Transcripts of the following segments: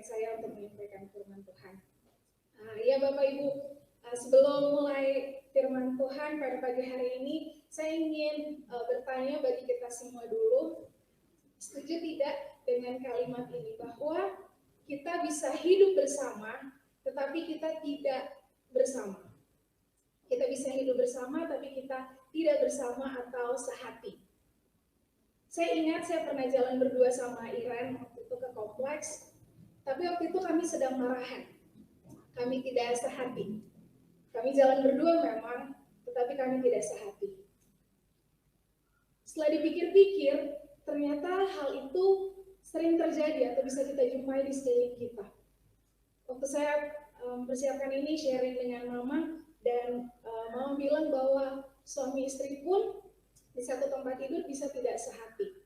saya untuk menyampaikan firman Tuhan. Ya Bapak Ibu, sebelum mulai firman Tuhan pada pagi hari ini, saya ingin bertanya bagi kita semua dulu, setuju tidak dengan kalimat ini bahwa kita bisa hidup bersama, tetapi kita tidak bersama. Kita bisa hidup bersama, tapi kita tidak bersama atau sehati. Saya ingat saya pernah jalan berdua sama Iren waktu itu ke kompleks, tapi waktu itu kami sedang marahan. Kami tidak sehati. Kami jalan berdua memang, tetapi kami tidak sehati. Setelah dipikir-pikir, ternyata hal itu sering terjadi atau bisa kita jumpai di sekeliling kita. Waktu saya persiapkan ini sharing dengan Mama, dan Mama bilang bahwa suami istri pun di satu tempat tidur bisa tidak sehati.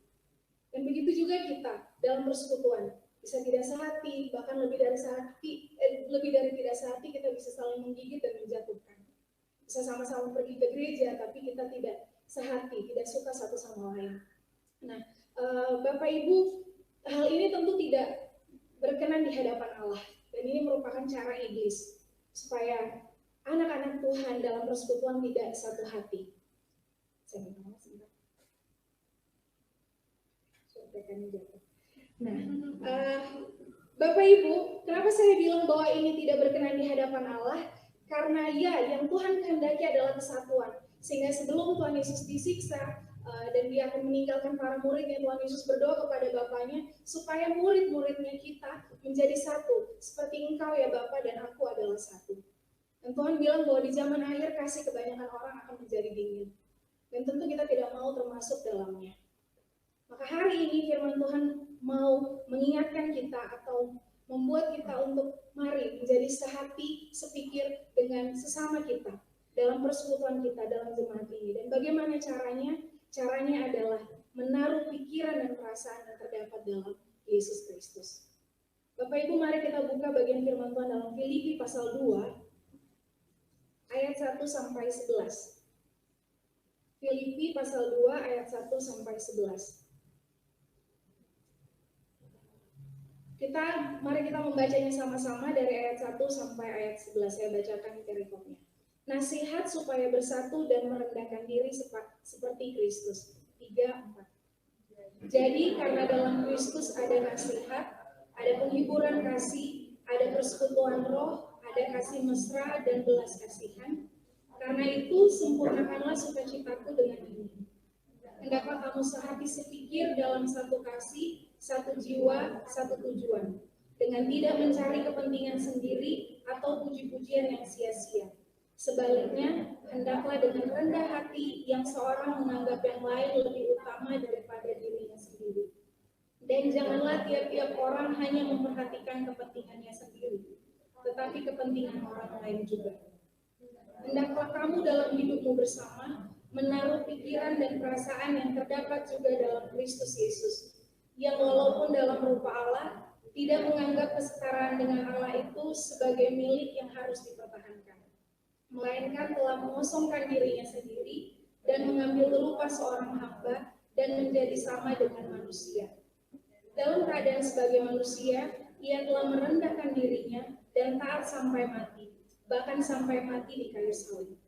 Dan begitu juga kita dalam persekutuan, bisa tidak sehati, bahkan lebih dari tidak sehati, kita bisa saling menggigit dan menjatuhkan. Bisa sama-sama pergi ke gereja, tapi kita tidak sehati, tidak suka satu sama lain. Nah, Bapak Ibu, hal ini tentu tidak berkenan di hadapan Allah, dan ini merupakan cara iblis supaya anak-anak Tuhan dalam persekutuan tidak satu hati. Saya minta maaf sebentar. Nah, Bapak Ibu, kenapa saya bilang bahwa ini tidak berkenan di hadapan Allah? Karena yang Tuhan kehendaki adalah kesatuan. Sehingga sebelum Tuhan Yesus disiksa dan dia akan meninggalkan para muridnya, Tuhan Yesus berdoa kepada Bapaknya supaya murid-muridnya kita menjadi satu. Seperti Engkau ya Bapa dan aku adalah satu. Dan Tuhan bilang bahwa di zaman akhir kasih kebanyakan orang akan menjadi dingin. Dan tentu kita tidak mau termasuk dalamnya. Maka hari ini firman Tuhan mau mengingatkan kita atau membuat kita untuk mari menjadi sehati, sepikir dengan sesama kita dalam persekutuan kita, dalam jemaat ini. Dan bagaimana caranya? Caranya adalah menaruh pikiran dan perasaan yang terdapat dalam Yesus Kristus. Bapak Ibu, mari kita buka bagian firman Tuhan dalam Filipi pasal 2 ayat 1 sampai 11. Filipi pasal 2 ayat 1 sampai 11. Mari kita membacanya sama-sama dari ayat 1 sampai ayat 11. Saya bacakan perikopnya. Nasihat supaya bersatu dan merendahkan diri seperti Kristus. 3-4. Jadi karena dalam Kristus ada nasihat, ada penghiburan kasih, ada persekutuan roh, ada kasih mesra dan belas kasihan. Karena itu sempurnakanlah sukacitaku dengan ini. Hendaklah kamu sehati sepikir dalam satu kasih, satu jiwa, satu tujuan, dengan tidak mencari kepentingan sendiri atau puji-pujian yang sia-sia. Sebaliknya, hendaklah dengan rendah hati yang seorang menganggap yang lain lebih utama daripada dirinya sendiri. Dan janganlah tiap-tiap orang hanya memperhatikan kepentingannya sendiri, tetapi kepentingan orang lain juga. Hendaklah kamu dalam hidupmu bersama menaruh pikiran dan perasaan yang terdapat juga dalam Kristus Yesus, yang walaupun dalam rupa Allah, tidak menganggap kesetaraan dengan Allah itu sebagai milik yang harus dipertahankan, melainkan telah mengosongkan dirinya sendiri dan mengambil rupa seorang hamba dan menjadi sama dengan manusia. Dalam keadaan sebagai manusia, ia telah merendahkan dirinya dan taat sampai mati, bahkan sampai mati di kayu salib.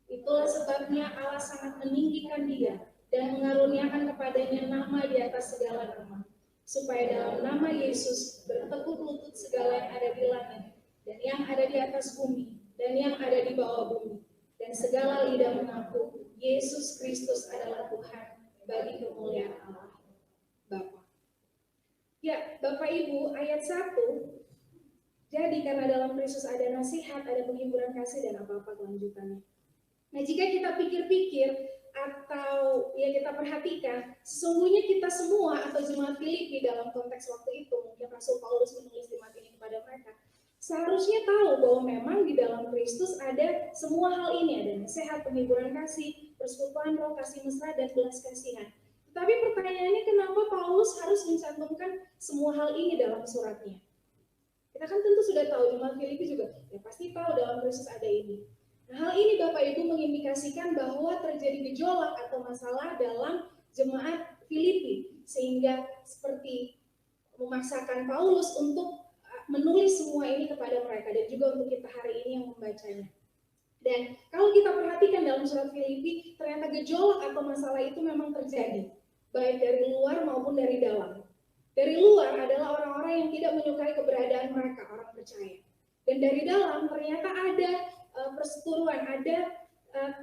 Itulah sebabnya Allah sangat meninggikan dia dan mengaruniakan kepadanya nama di atas segala nama, supaya dalam nama Yesus bertekuk lutut segala yang ada di langit, dan yang ada di atas bumi, dan yang ada di bawah bumi, dan segala lidah mengaku Yesus Kristus adalah Tuhan, bagi kemuliaan Allah Bapa. Ya, Bapak Ibu, ayat 1, jadi karena dalam Kristus ada nasihat, ada penghiburan kasih, dan apa-apa kelanjutannya. Nah, jika kita pikir-pikir atau kita perhatikan, sesungguhnya kita semua atau jemaat Filipi dalam konteks waktu itu, mungkin Rasul Paulus menulis jemaat ini kepada mereka, seharusnya tahu bahwa memang di dalam Kristus ada semua hal ini, ada nasihat, penghiburan kasih, persekutuan roh, kasih mesra, dan belas kasihan. Tapi pertanyaannya, kenapa Paulus harus mencantumkan semua hal ini dalam suratnya? Kita kan tentu sudah tahu, jemaat Filipi juga pasti tahu dalam Kristus ada ini. Nah, hal ini Bapak Ibu mengindikasikan bahwa terjadi gejolak atau masalah dalam jemaat Filipi, sehingga seperti memaksakan Paulus untuk menulis semua ini kepada mereka dan juga untuk kita hari ini yang membacanya. Dan kalau kita perhatikan dalam surat Filipi, ternyata gejolak atau masalah itu memang terjadi, baik dari luar maupun dari dalam. Dari luar adalah orang-orang yang tidak menyukai keberadaan mereka, orang percaya. Dan dari dalam ternyata ada perseteruan, ada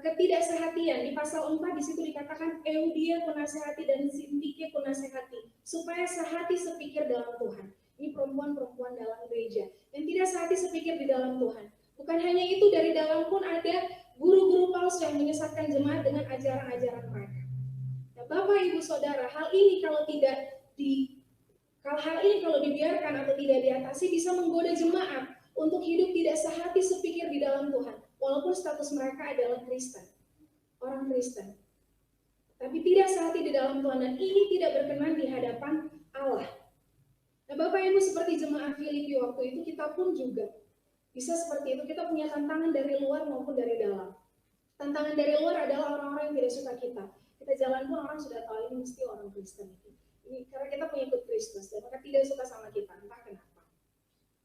ketidaksehatian. Di pasal 4 di situ dikatakan Eudia penasehati dan Sintike penasehati, supaya sehati sepikir dalam Tuhan. Ini perempuan-perempuan dalam gereja yang tidak sehati sepikir di dalam Tuhan. Bukan hanya itu, dari dalam pun ada guru-guru palsu yang menyesatkan jemaat dengan ajaran-ajaran mereka. Nah, Bapak, Ibu, Saudara, hal ini kalau dibiarkan atau tidak diatasi bisa menggoda jemaat untuk hidup tidak sehati sepikir di dalam Tuhan, walaupun status mereka adalah Kristen, orang Kristen. Tapi tidak sehati di dalam Tuhan, dan ini tidak berkenan di hadapan Allah. Nah, Bapak, Ibu, seperti jemaat Filipi waktu itu, kita pun juga bisa seperti itu. Kita punya tantangan dari luar maupun dari dalam. Tantangan dari luar adalah orang-orang yang tidak suka kita. Kita jalan pun orang sudah tahu ini mesti orang Kristen. Ini karena kita pengikut Kristus dan mereka tidak suka sama kita, entah kenapa.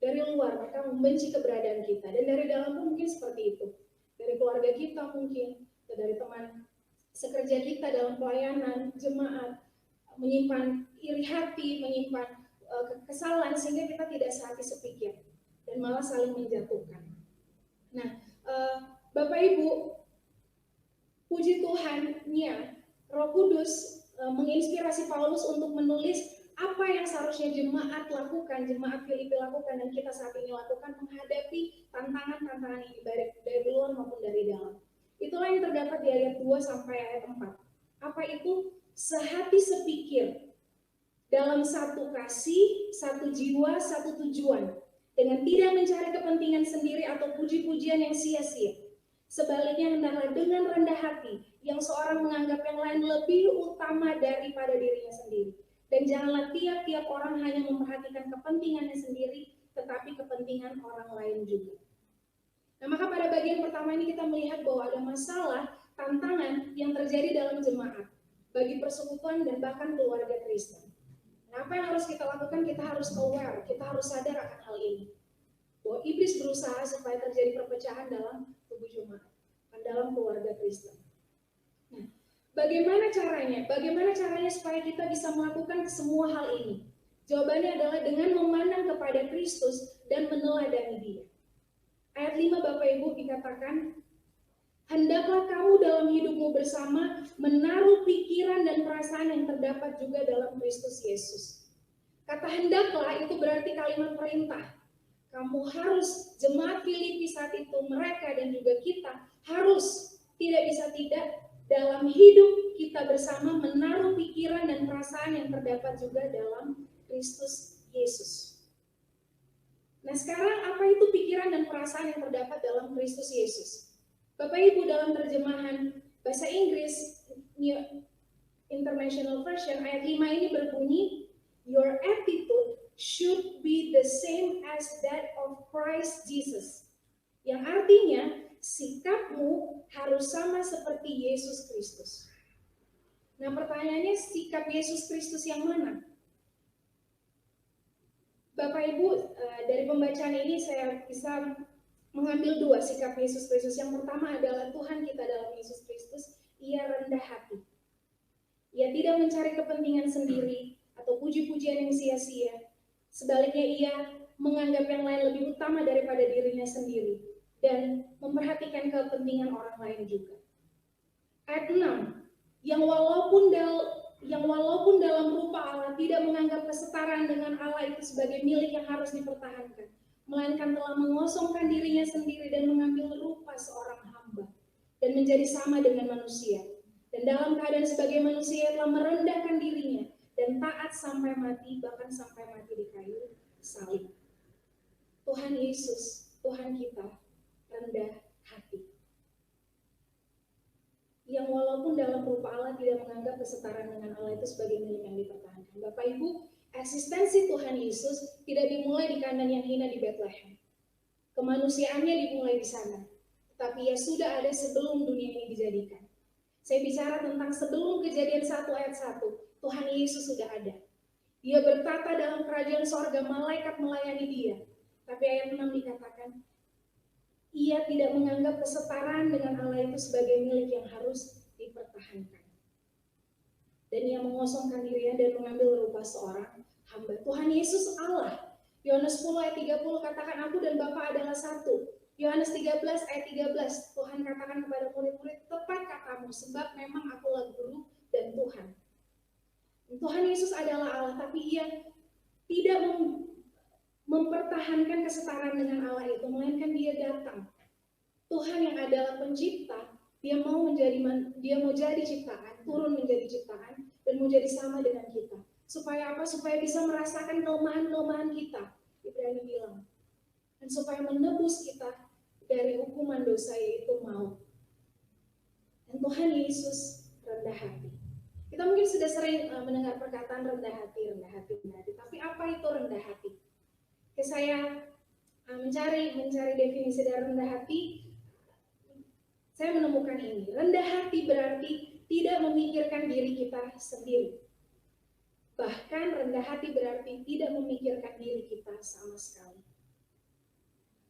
Dari luar mereka membenci keberadaan kita, dan dari dalam pun mungkin seperti itu. Dari keluarga kita mungkin, atau dari teman sekerja kita dalam pelayanan jemaat, menyimpan iri hati, menyimpan kesalahan sehingga kita tidak sehati sepikir dan malah saling menjatuhkan. Nah, Bapak Ibu, puji Tuhan-nya, Roh Kudus menginspirasi Paulus untuk menulis apa yang seharusnya jemaat lakukan, jemaat Filipi lakukan, dan kita saat ini lakukan menghadapi tantangan-tantangan ini, baik dari luar maupun dari dalam. Itulah yang terdapat di ayat 2 sampai ayat 4. Apa itu? Sehati sepikir, dalam satu kasih, satu jiwa, satu tujuan, dengan tidak mencari kepentingan sendiri atau puji-pujian yang sia-sia. Sebaliknya hendaklah dengan rendah hati, yang seorang menganggap yang lain lebih utama daripada dirinya sendiri. Dan janganlah tiap-tiap orang hanya memperhatikan kepentingannya sendiri, tetapi kepentingan orang lain juga. Nah, maka pada bagian pertama ini kita melihat bahwa ada masalah, tantangan yang terjadi dalam jemaat, bagi persekutuan dan bahkan keluarga Kristen. Nah, apa yang harus kita lakukan? Kita harus aware, kita harus sadar akan hal ini. Bahwa iblis berusaha supaya terjadi perpecahan dalam tubuh jemaat, dan dalam keluarga Kristen. Nah, bagaimana caranya? Bagaimana caranya supaya kita bisa melakukan semua hal ini? Jawabannya adalah dengan memandang kepada Kristus dan meneladani Dia. Ayat 5 Bapak Ibu dikatakan, hendaklah kamu dalam hidupmu bersama menaruh pikiran dan perasaan yang terdapat juga dalam Kristus Yesus. Kata hendaklah itu berarti kalimat perintah. Kamu harus, jemaat Filipi saat itu, mereka dan juga kita harus, tidak bisa tidak, dalam hidup kita bersama menaruh pikiran dan perasaan yang terdapat juga dalam Kristus Yesus. Nah, sekarang apa itu pikiran dan perasaan yang terdapat dalam Kristus Yesus? Bapak Ibu, dalam terjemahan bahasa Inggris New International Version ayat 5 ini berbunyi, your attitude should be the same as that of Christ Jesus. Yang artinya, sikapmu harus sama seperti Yesus Kristus. Nah, pertanyaannya, sikap Yesus Kristus yang mana? Bapak Ibu, dari pembacaan ini saya bisa mengambil dua sikap Yesus Kristus. Yang pertama adalah Tuhan kita dalam Yesus Kristus, Ia rendah hati. Ia tidak mencari kepentingan sendiri atau puji-pujian yang sia-sia. Sebaliknya Ia menganggap yang lain lebih utama daripada dirinya sendiri dan memperhatikan kepentingan orang lain juga. Ayat 6, yang walaupun dalam rupa Allah tidak menganggap kesetaraan dengan Allah itu sebagai milik yang harus dipertahankan, melainkan telah mengosongkan dirinya sendiri dan mengambil rupa seorang hamba dan menjadi sama dengan manusia. Dan dalam keadaan sebagai manusia telah merendahkan dirinya dan taat sampai mati, bahkan sampai mati di kayu salib. Tuhan Yesus, Tuhan kita, rendah hati. Yang walaupun dalam rupa Allah tidak menganggap kesetaraan dengan Allah itu sebagai milik yang dipertahankan. Bapak Ibu, eksistensi Tuhan Yesus tidak dimulai di kandang yang hina di Bethlehem. Kemanusiaannya dimulai di sana. Tetapi ia sudah ada sebelum dunia ini dijadikan. Saya bicara tentang sebelum Kejadian 1 ayat 1. Tuhan Yesus sudah ada. Di Dia bertata dalam kerajaan sorga, malaikat melayani dia. Tapi ayat 6 dikatakan, ia tidak menganggap kesetaraan dengan Allah itu sebagai milik yang harus dipertahankan. Dan ia mengosongkan dirinya dan mengambil rupa seorang hamba. Tuhan Yesus Allah. Yohanes 10 ayat 30 katakan, aku dan Bapa adalah satu. Yohanes 13 ayat 13, Tuhan katakan kepada murid-murid, tepat katamu, sebab memang akulah guru dan Tuhan. Tuhan Yesus adalah Allah, tapi ia tidak mempertahankan kesetaraan dengan Allah itu, melainkan dia datang. Tuhan yang adalah pencipta, dia mau jadi ciptaan, turun menjadi ciptaan, dan mau jadi sama dengan kita. Supaya apa? Supaya bisa merasakan kelemahan-kelemahan kita. Ibrani bilang. Dan supaya menebus kita dari hukuman dosa, yaitu maut. Dan Tuhan Yesus rendah hati. Kita mungkin sudah sering mendengar perkataan rendah hati, rendah hati, rendah hati. Tapi apa itu rendah hati? Saya mencari definisi dari rendah hati. Saya menemukan ini. Rendah hati berarti tidak memikirkan diri kita sendiri. Bahkan rendah hati berarti tidak memikirkan diri kita sama sekali.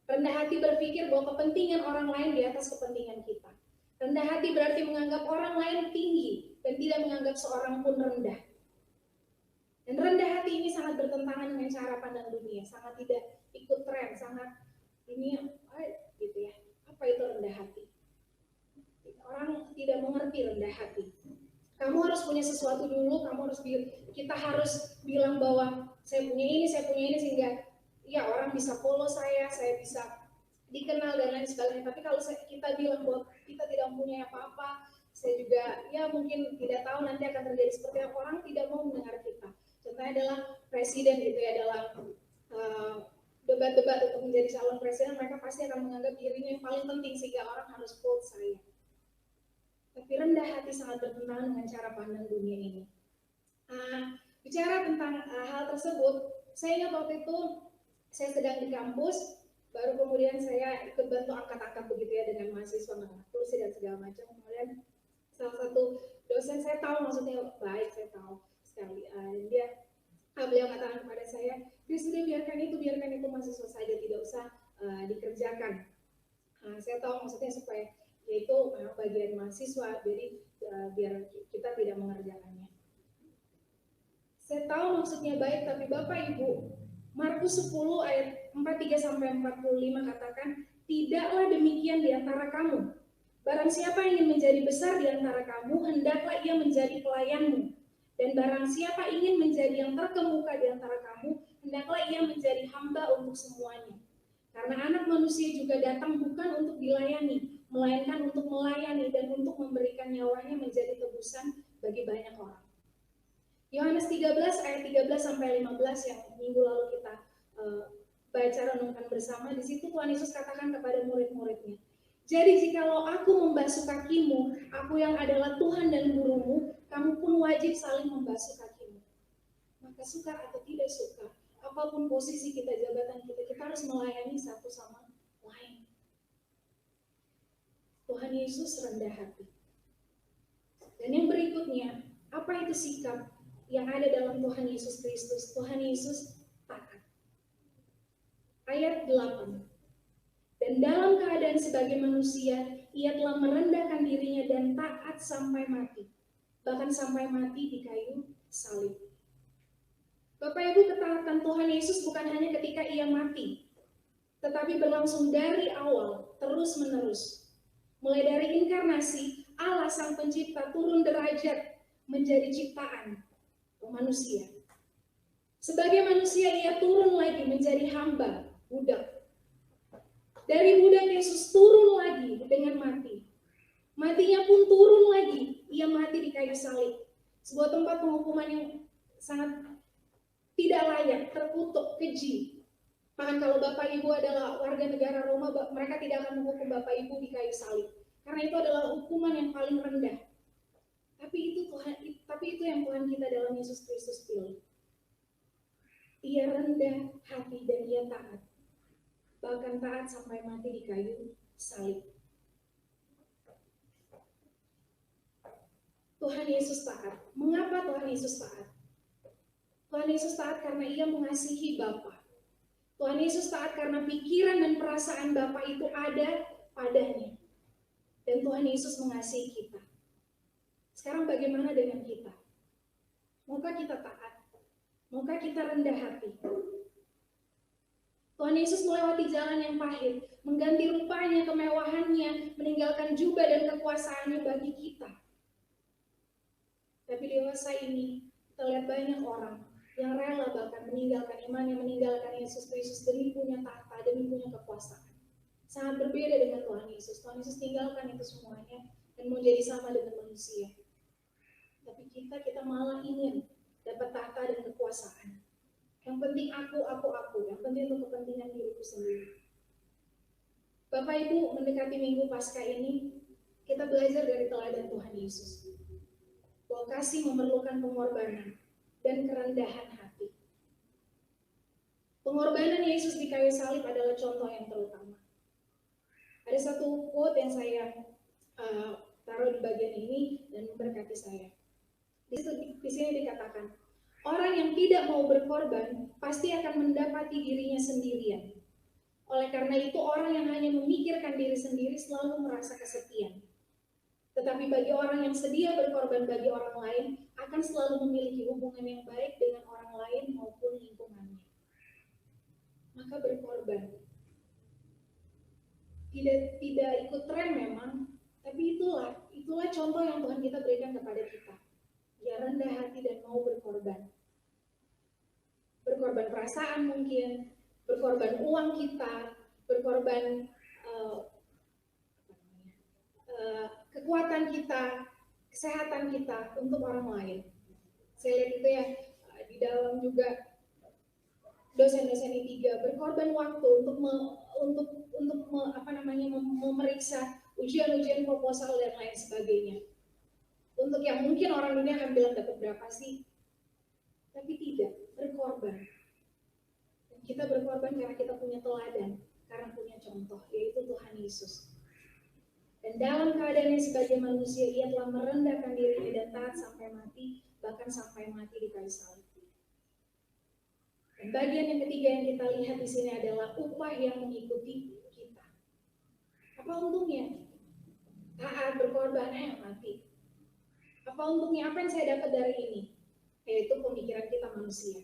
Rendah hati berpikir bahwa kepentingan orang lain di atas kepentingan kita. Rendah hati berarti menganggap orang lain tinggi dan tidak menganggap seorang pun rendah. Dan rendah hati ini sangat bertentangan dengan cara pandang dunia, sangat tidak ikut tren, sangat dunia, gitu ya. Apa itu rendah hati? Orang tidak mengerti rendah hati. Kamu harus punya sesuatu dulu, kita harus bilang bahwa saya punya ini, sehingga ya orang bisa follow saya bisa dikenal dan lain sebagainya. Tapi kalau kita bilang bahwa kita tidak mempunyai apa-apa, saya juga ya mungkin tidak tahu nanti akan terjadi seperti apa, orang tidak mau mendengar kita. Contohnya adalah presiden gitu ya, dalam debat-debat untuk menjadi calon presiden, mereka pasti akan menganggap dirinya yang paling penting sehingga orang harus vote saya. Tapi rendah hati sangat bertentangan dengan cara pandang dunia ini. Bicara tentang hal tersebut, saya ingat waktu itu saya sedang di kampus, baru kemudian saya ikut bantu angkat-angkat begitu ya dengan mahasiswa, kursi dan segala macam. Kemudian salah satu dosen, saya tahu maksudnya baik, saya tahu sekali. Beliau katakan kepada saya, sudah biarkan itu mahasiswa saja, tidak usah dikerjakan. Saya tahu maksudnya supaya yaitu bagian mahasiswa, jadi biar kita tidak mengerjakannya. Saya tahu maksudnya baik, tapi Bapak Ibu, Markus 10 ayat 43-45 katakan, tidaklah demikian di antara kamu. Barang siapa ingin menjadi besar di antara kamu, hendaklah ia menjadi pelayanmu. Dan barang siapa ingin menjadi yang terkemuka di antara kamu, hendaklah ia menjadi hamba untuk semuanya. Karena anak manusia juga datang bukan untuk dilayani, melainkan untuk melayani dan untuk memberikan nyawanya menjadi tebusan bagi banyak orang. Yohanes 13 ayat 13-15 yang minggu lalu kita baca renungkan bersama, di situ Tuhan Yesus katakan kepada murid-muridnya, jadi jikalau aku membasuh kakimu, aku yang adalah Tuhan dan gurumu, kamu pun wajib saling membasuh kakimu. Maka suka atau tidak suka, apapun posisi kita, jabatan kita harus melayani satu sama lain. Tuhan Yesus rendah hati. Dan yang berikutnya, apa itu sikap yang ada dalam Tuhan Yesus Kristus? Tuhan Yesus taat. Ayat 8. Dan dalam keadaan sebagai manusia, ia telah merendahkan dirinya dan taat sampai mati. Bahkan sampai mati di kayu salib. Bapak Ibu, ketaatan Tuhan Yesus bukan hanya ketika ia mati, tetapi berlangsung dari awal, terus menerus. Mulai dari inkarnasi, Allah Sang Pencipta turun derajat menjadi ciptaan manusia. Sebagai manusia, ia turun lagi menjadi hamba, budak. Dari budak Yesus turun lagi dengan mati. Matinya pun turun lagi, ia mati di kayu salib. Sebuah tempat penghukuman yang sangat tidak layak, terkutuk, keji. Bahkan kalau Bapak Ibu adalah warga negara Roma, mereka tidak akan menghukum Bapak Ibu di kayu salib. Karena itu adalah hukuman yang paling rendah. Tapi itu yang Tuhan kita dalam Yesus Kristus pilih. Ia rendah hati dan ia taat. Bahkan taat sampai mati di kayu salib. Tuhan Yesus taat. Mengapa Tuhan Yesus taat? Tuhan Yesus taat karena ia mengasihi Bapa. Tuhan Yesus taat karena pikiran dan perasaan Bapa itu ada padanya. Dan Tuhan Yesus mengasihi kita. Sekarang bagaimana dengan kita? Maukah kita taat? Maukah kita rendah hati? Tuhan Yesus melewati jalan yang pahit, mengganti rupanya, kemewahannya, meninggalkan jubah dan kekuasaannya bagi kita. Tapi dewasa ini, kita lihat banyak orang yang rela bahkan meninggalkan imannya, meninggalkan Yesus Kristus demi punya tahta, demi punya kekuasaan. Sangat berbeda dengan Tuhan Yesus. Tuhan Yesus tinggalkan itu semuanya dan mau jadi sama dengan manusia. Tapi kita malah ingin dapat tahta dan kekuasaan. Yang penting aku. Yang penting untuk kepentingan diriku sendiri. Bapak Ibu, mendekati Minggu Paskah ini, kita belajar dari teladan Tuhan Yesus. Bahwa kasih memerlukan pengorbanan dan kerendahan hati. Pengorbanan Yesus di kayu salib adalah contoh yang terutama. Ada satu quote yang saya taruh di bagian ini dan memberkati saya. Di sini dikatakan, orang yang tidak mau berkorban pasti akan mendapati dirinya sendirian. Oleh karena itu, orang yang hanya memikirkan diri sendiri selalu merasa kesepian. Tetapi bagi orang yang sedia berkorban bagi orang lain, akan selalu memiliki hubungan yang baik dengan orang lain maupun lingkungannya. Maka berkorban. Tidak ikut tren memang, tapi itulah contoh yang Tuhan kita berikan kepada kita. Ya, rendah hati dan mau berkorban. Berkorban perasaan mungkin, berkorban uang kita, berkorban kekuatan kita, kesehatan kita untuk orang lain. Saya lihat itu ya, di dalam juga dosen-dosen I3 berkorban waktu untuk memeriksa ujian-ujian proposal dan lain sebagainya. Untuk yang mungkin orang dunia akan bilang dapat berapa sih? Tapi tidak, berkorban. Dan kita berkorban karena kita punya teladan, karena punya contoh, yaitu Tuhan Yesus. Dan dalam keadaannya sebagai manusia, ia telah merendahkan dirinya dan taat sampai mati, bahkan sampai mati di kayu salib. Dan bagian yang ketiga yang kita lihat di sini adalah upah yang mengikuti kita. Apa untungnya? Taat, berkorban, mati. Apa untungnya? Apa yang saya dapat dari ini? Yaitu pemikiran kita manusia.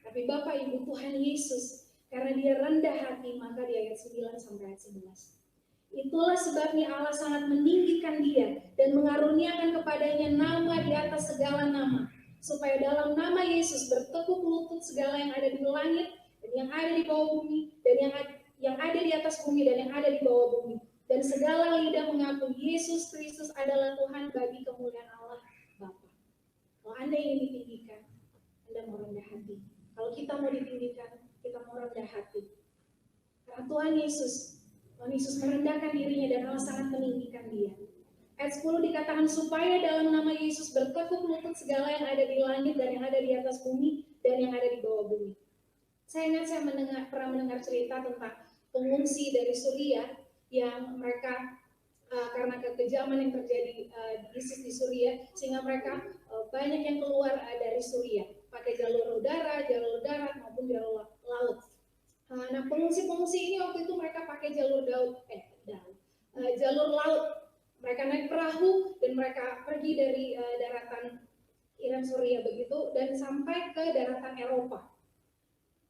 Tapi Bapak Ibu, Tuhan Yesus, karena dia rendah hati, maka di ayat 9 sampai ayat 11. Itulah sebabnya Allah sangat meninggikan dia dan mengaruniakan kepadanya nama di atas segala nama, supaya dalam nama Yesus bertekuk lutut segala yang ada di langit dan yang ada di bawah bumi dan yang ada di atas bumi dan yang ada di bawah bumi, dan segala lidah mengaku Yesus Kristus adalah Tuhan bagi kemuliaan Allah Bapa. Kalau Anda ingin ditinggikan, Anda mau rendah hati. Kalau kita mau ditinggikan, kita mau rendah hati. Karena Tuhan Yesus merendahkan dirinya dan Allah sangat meninggikan dia. Ayat 10 dikatakan, supaya dalam nama Yesus bertekuk lutut segala yang ada di langit dan yang ada di atas bumi dan yang ada di bawah bumi. Saya ingat saya pernah mendengar cerita tentang pengungsi dari Suriah yang mereka karena kekejaman yang terjadi ISIS di Suriah, sehingga mereka banyak yang keluar dari Suriah pakai jalur udara, jalur darat maupun jalur laut. Nah, pengungsi-pengungsi ini waktu itu mereka pakai jalur laut. Mereka naik perahu dan mereka pergi dari daratan Iran Suriah begitu dan sampai ke daratan Eropa.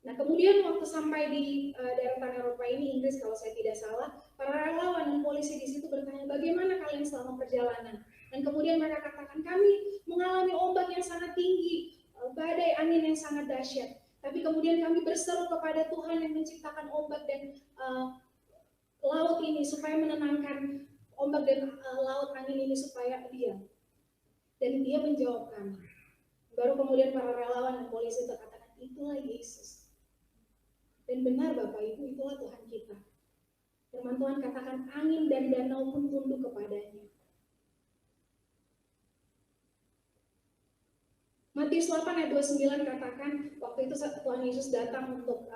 Nah, kemudian waktu sampai di daratan Eropa ini, Inggris kalau saya tidak salah, para relawan dan polisi di situ bertanya, bagaimana kalian selama perjalanan? Dan kemudian mereka katakan, kami mengalami ombak yang sangat tinggi, badai angin yang sangat dahsyat. Tapi kemudian kami berseru kepada Tuhan yang menciptakan ombak dan laut ini supaya menenangkan ombak dan laut angin ini supaya diam. Dan dia menjawab kami. Baru kemudian para relawan dan polisi berkatakan, itulah Yesus. Dan benar Bapak Ibu, itulah Tuhan kita. Firman Tuhan katakan, angin dan danau pun tunduk kepadanya. Matius 8 ayat 29 katakan, waktu itu Tuhan Yesus datang untuk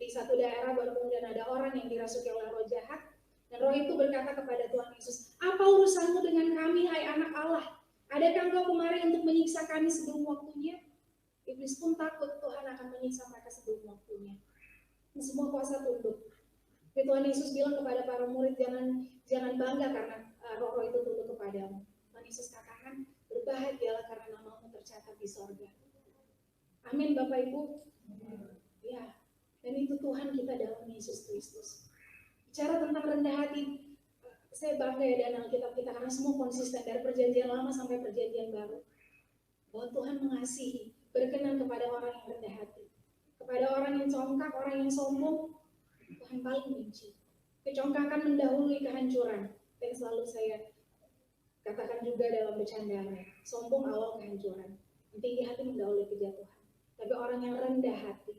di satu daerah, baru kemudian ada orang yang dirasuki oleh roh jahat, dan roh itu berkata kepada Tuhan Yesus, apa urusanmu dengan kami, hai anak Allah? Adakah engkau kemari untuk menyiksa kami sebelum waktunya? Iblis pun takut Tuhan akan menyiksa mereka sebelum waktunya. Semua kuasa tunduk. Tuhan Yesus bilang kepada para murid, jangan bangga karena roh-roh itu tunduk kepadamu. Tuhan Yesus katakan, berbahagialah karena namamu tercatat di sorga. Amin Bapak Ibu. Ya, dan itu Tuhan kita dalam Yesus Kristus. Bicara tentang rendah hati, saya bangga ya dengan Alkitab kita karena semua konsisten dari perjanjian lama sampai perjanjian baru. Bahwa Tuhan mengasihi, berkenan kepada orang yang rendah hati. Kepada orang yang congkak, orang yang sombong, Tuhan paling benci. Kecongkakan mendahului kehancuran. Yang selalu saya katakan juga dalam bercandanya. Sombong awal kehancuran. Tinggi hati mendahului kejatuhan. Tapi orang yang rendah hati,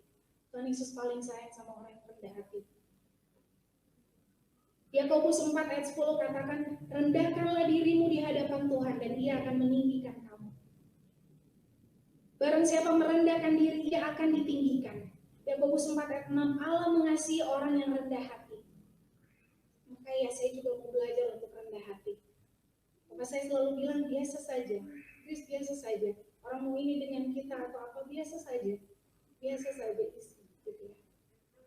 Tuhan Yesus paling sayang sama orang yang rendah hati. Yakobus 4 ayat 10 katakan, rendahkanlah dirimu di hadapan Tuhan dan Dia akan meninggikan kamu. Barang siapa merendahkan diri, ia akan ditinggikan. Yakobus 4 ayat 6, Allah mengasihi orang yang rendah hati. Maka ya saya juga mau belajar untuk rendah hati. Maka saya selalu bilang biasa saja, Chris biasa saja. Orang mau ini dengan kita atau apa biasa saja, biasa saja gitu ya.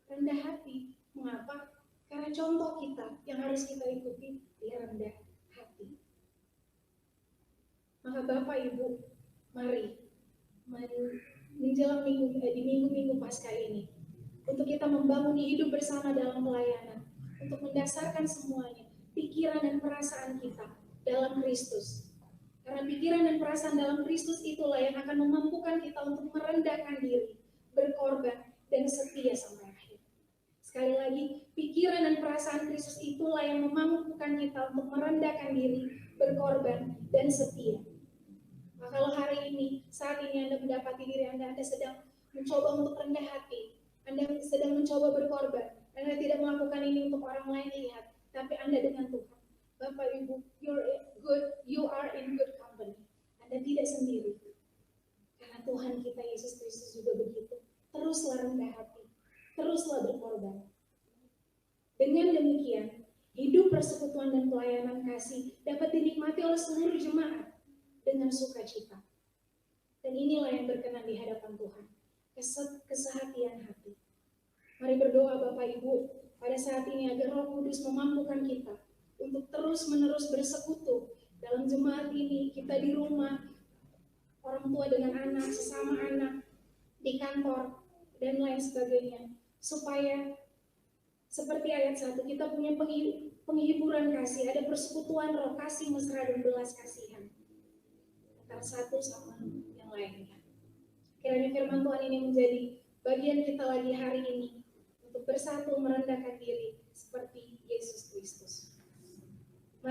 Rendah hati, mengapa? Karena contoh kita yang harus kita ikuti dia rendah hati. Maka Bapak Ibu, mari menjelang di minggu-minggu Paskah ini, untuk kita membangun hidup bersama dalam pelayanan, untuk mendasarkan semuanya, pikiran dan perasaan kita dalam Kristus. Karena pikiran dan perasaan dalam Kristus itulah yang akan memampukan kita untuk merendahkan diri, berkorban, dan setia sampai akhir. Sekali lagi, pikiran dan perasaan Kristus itulah yang memampukan kita untuk merendahkan diri, berkorban, dan setia. Nah, kalau hari ini, saat ini Anda mendapati diri Anda sedang mencoba untuk rendah hati, Anda sedang mencoba berkorban, Anda tidak melakukan ini untuk orang lain lihat, tapi Anda dengan Tuhan. Bapak Ibu, you are in good company. Anda tidak sendiri. Karena Tuhan kita Yesus Kristus juga begitu. Teruslah rendah hati, teruslah berkorban. Dengan demikian, hidup persekutuan dan pelayanan kasih dapat dinikmati oleh seluruh jemaat dengan sukacita. Dan inilah yang berkenan di hadapan Tuhan, kesehatian hati. Mari berdoa Bapak Ibu pada saat ini agar Roh Kudus memampukan kita untuk terus-menerus bersekutu dalam jemaat ini, kita di rumah, orang tua dengan anak, sesama anak, di kantor, dan lain sebagainya. Supaya seperti ayat 1, kita punya penghiburan kasih, ada persekutuan roh, kasih mesra dan belas kasihan antara satu sama yang lainnya. Kiranya firman Tuhan ini menjadi bagian kita lagi hari ini untuk bersatu merendahkan diri seperti Yesus.